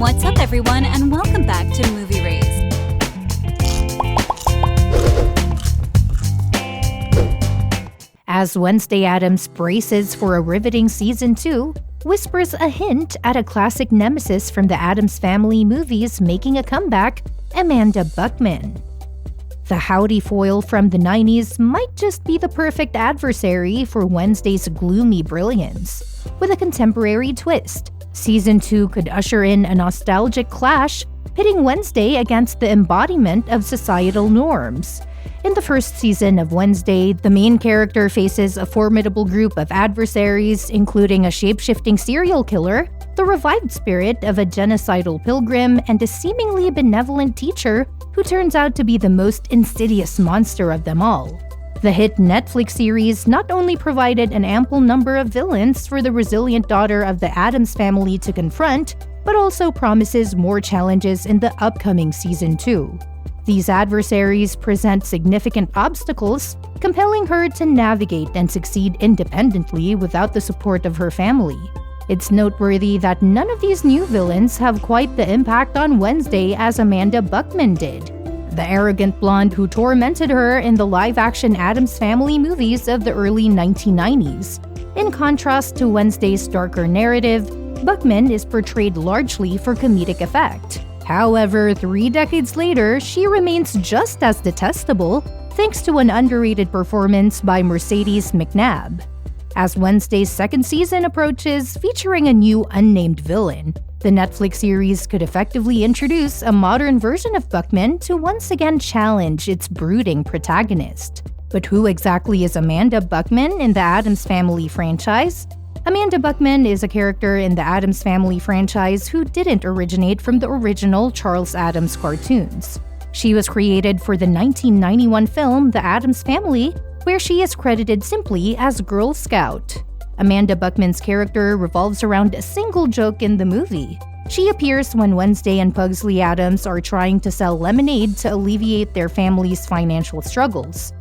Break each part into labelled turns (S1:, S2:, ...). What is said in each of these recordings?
S1: What's up, everyone, and welcome back to Movie Raised.
S2: As Wednesday Addams braces for a riveting season 2, whispers a hint at a classic nemesis from the Addams Family movies making a comeback, Amanda Buckman. The howdy foil from the 90s might just be the perfect adversary for Wednesday's gloomy brilliance. With a contemporary twist, Season 2 could usher in a nostalgic clash, pitting Wednesday against the embodiment of societal norms. In the first season of Wednesday, the main character faces a formidable group of adversaries, including a shape-shifting serial killer, the revived spirit of a genocidal pilgrim, and a seemingly benevolent teacher who turns out to be the most insidious monster of them all. The hit Netflix series not only provided an ample number of villains for the resilient daughter of the Addams family to confront, but also promises more challenges in the upcoming Season 2. These adversaries present significant obstacles, compelling her to navigate and succeed independently without the support of her family. It's noteworthy that none of these new villains have quite the impact on Wednesday as Amanda Buckman did. The arrogant blonde who tormented her in the live-action Addams Family movies of the early 1990s. In contrast to Wednesday's darker narrative, Buckman is portrayed largely for comedic effect. However, 3 decades later, she remains just as detestable, thanks to an underrated performance by Mercedes McNabb. As Wednesday's second season approaches, featuring a new unnamed villain, the Netflix series could effectively introduce a modern version of Buckman to once again challenge its brooding protagonist. But who exactly is Amanda Buckman in the Addams Family franchise? Amanda Buckman is a character in the Addams Family franchise who didn't originate from the original Charles Addams cartoons. She was created for the 1991 film The Addams Family, where she is credited simply as Girl Scout. Amanda Buckman's character revolves around a single joke in the movie. She appears when Wednesday and Pugsley Addams are trying to sell lemonade to alleviate their family's financial struggles.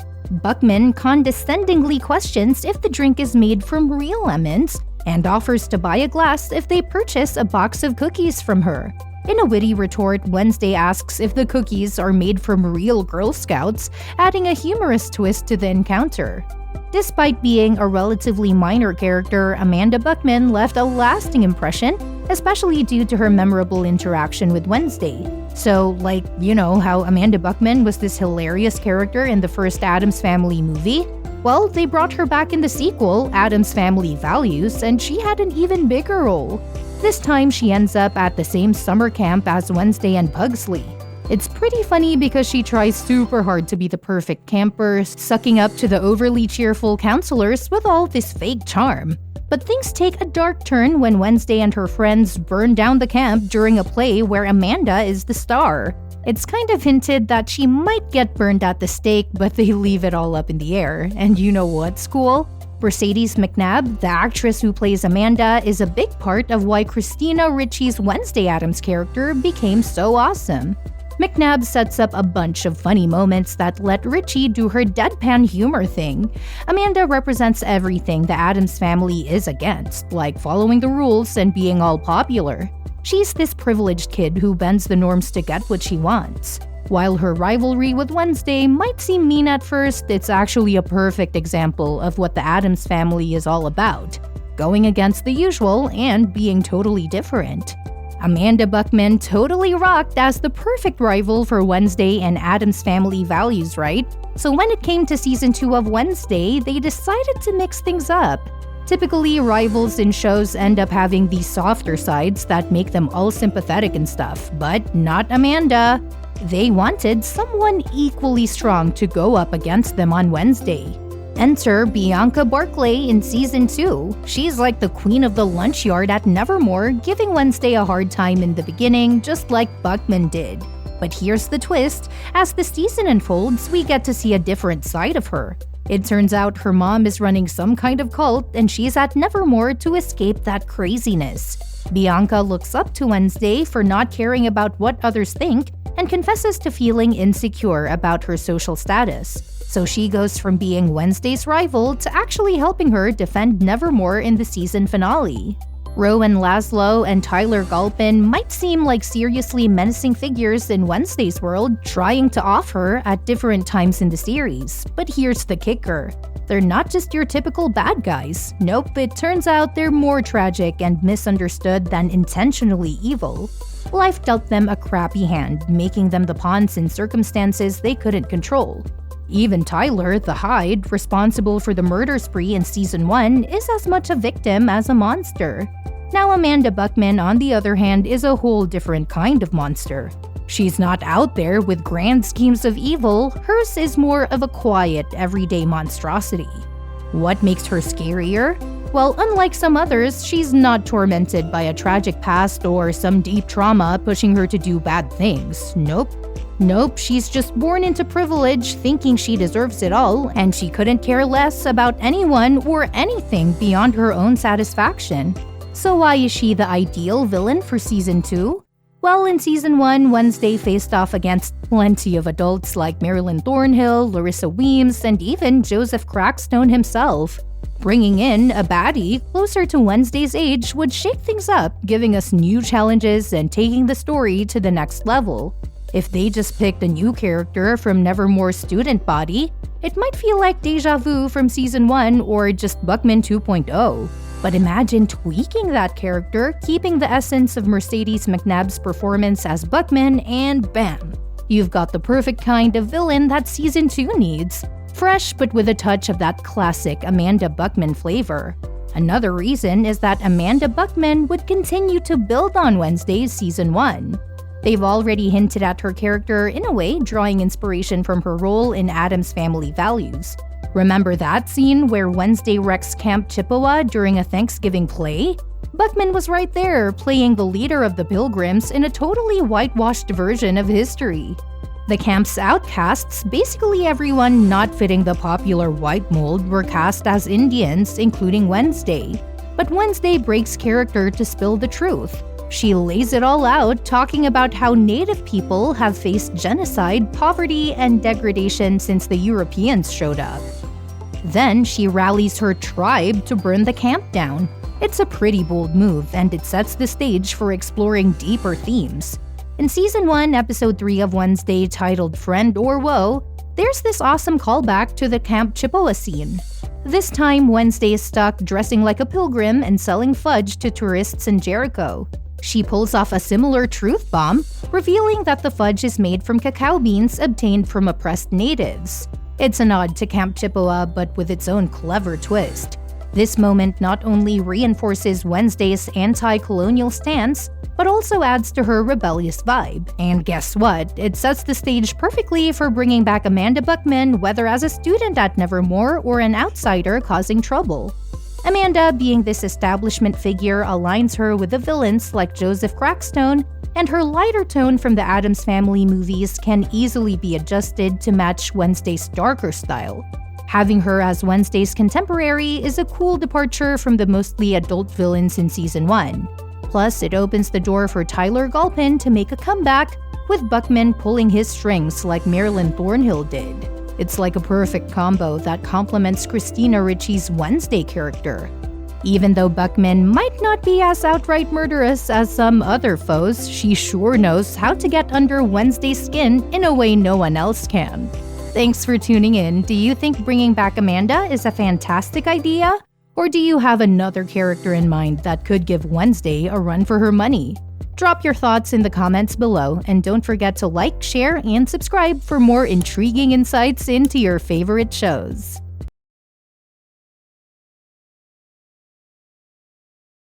S2: Buckman condescendingly questions if the drink is made from real lemons and offers to buy a glass if they purchase a box of cookies from her. In a witty retort, Wednesday asks if the cookies are made from real Girl Scouts, adding a humorous twist to the encounter. Despite being a relatively minor character, Amanda Buckman left a lasting impression, especially due to her memorable interaction with Wednesday. So, how Amanda Buckman was this hilarious character in the first Addams Family movie? Well, they brought her back in the sequel, Addams Family Values, and she had an even bigger role. This time, she ends up at the same summer camp as Wednesday and Pugsley. It's pretty funny because she tries super hard to be the perfect camper, sucking up to the overly cheerful counselors with all this fake charm. But things take a dark turn when Wednesday and her friends burn down the camp during a play where Amanda is the star. It's kind of hinted that she might get burned at the stake, but they leave it all up in the air. And you know what, school? Mercedes McNabb, the actress who plays Amanda, is a big part of why Christina Ricci's Wednesday Addams character became so awesome. McNabb sets up a bunch of funny moments that let Ricci do her deadpan humor thing. Amanda represents everything the Addams family is against, like following the rules and being all popular. She's this privileged kid who bends the norms to get what she wants. While her rivalry with Wednesday might seem mean at first, it's actually a perfect example of what the Addams family is all about: going against the usual and being totally different. Amanda Buckman totally rocked as the perfect rival for Wednesday and Addams Family Values, right? So when it came to Season 2 of Wednesday, they decided to mix things up. Typically, rivals in shows end up having these softer sides that make them all sympathetic and stuff, but not Amanda. They wanted someone equally strong to go up against them on Wednesday. Enter Bianca Barclay in Season 2. She's like the queen of the lunch yard at Nevermore, giving Wednesday a hard time in the beginning, just like Buckman did. But here's the twist: as the season unfolds, we get to see a different side of her. It turns out her mom is running some kind of cult, and she's at Nevermore to escape that craziness. Bianca looks up to Wednesday for not caring about what others think, and confesses to feeling insecure about her social status. So she goes from being Wednesday's rival to actually helping her defend Nevermore in the season finale. Rowan Laszlo and Tyler Gulpin might seem like seriously menacing figures in Wednesday's world, trying to off her at different times in the series. But here's the kicker. They're not just your typical bad guys. Nope, it turns out they're more tragic and misunderstood than intentionally evil. Life dealt them a crappy hand, making them the pawns in circumstances they couldn't control. Even Tyler, the Hyde, responsible for the murder spree in Season 1, is as much a victim as a monster. Now Amanda Buckman, on the other hand, is a whole different kind of monster. She's not out there with grand schemes of evil, hers is more of a quiet, everyday monstrosity. What makes her scarier? Well, unlike some others, she's not tormented by a tragic past or some deep trauma pushing her to do bad things. Nope, she's just born into privilege, thinking she deserves it all, and she couldn't care less about anyone or anything beyond her own satisfaction. So why is she the ideal villain for Season 2? Well, in Season 1, Wednesday faced off against plenty of adults like Marilyn Thornhill, Larissa Weems, and even Joseph Crackstone himself. Bringing in a baddie closer to Wednesday's age would shake things up, giving us new challenges and taking the story to the next level. If they just picked a new character from Nevermore's student body, it might feel like deja vu from Season 1 or just Buckman 2.0. But imagine tweaking that character, keeping the essence of Mercedes McNabb's performance as Buckman, and bam! You've got the perfect kind of villain that Season 2 needs. Fresh, but with a touch of that classic Amanda Buckman flavor. Another reason is that Amanda Buckman would continue to build on Wednesday's Season 1. They've already hinted at her character in a way, drawing inspiration from her role in Addams Family Values. Remember that scene where Wednesday wrecks Camp Chippewa during a Thanksgiving play? Buckman was right there, playing the leader of the Pilgrims in a totally whitewashed version of history. The camp's outcasts, basically everyone not fitting the popular white mold, were cast as Indians, including Wednesday. But Wednesday breaks character to spill the truth. She lays it all out, talking about how Native people have faced genocide, poverty, and degradation since the Europeans showed up. Then she rallies her tribe to burn the camp down. It's a pretty bold move, and it sets the stage for exploring deeper themes. In Season 1, Episode 3 of Wednesday, titled Friend or Woe, there's this awesome callback to the Camp Chippewa scene. This time, Wednesday is stuck dressing like a pilgrim and selling fudge to tourists in Jericho. She pulls off a similar truth bomb, revealing that the fudge is made from cacao beans obtained from oppressed natives. It's a nod to Camp Chippewa, but with its own clever twist. This moment not only reinforces Wednesday's anti-colonial stance, but also adds to her rebellious vibe. And guess what? It sets the stage perfectly for bringing back Amanda Buckman, whether as a student at Nevermore or an outsider causing trouble. Amanda, being this establishment figure, aligns her with the villains like Joseph Crackstone, and her lighter tone from the Addams Family movies can easily be adjusted to match Wednesday's darker style. Having her as Wednesday's contemporary is a cool departure from the mostly adult villains in Season 1. Plus, it opens the door for Tyler Gulpin to make a comeback, with Buckman pulling his strings like Marilyn Thornhill did. It's like a perfect combo that complements Christina Ricci's Wednesday character. Even though Buckman might not be as outright murderous as some other foes, she sure knows how to get under Wednesday's skin in a way no one else can. Thanks for tuning in. Do you think bringing back Amanda is a fantastic idea? Or do you have another character in mind that could give Wednesday a run for her money? Drop your thoughts in the comments below, and don't forget to like, share, and subscribe for more intriguing insights into your favorite shows.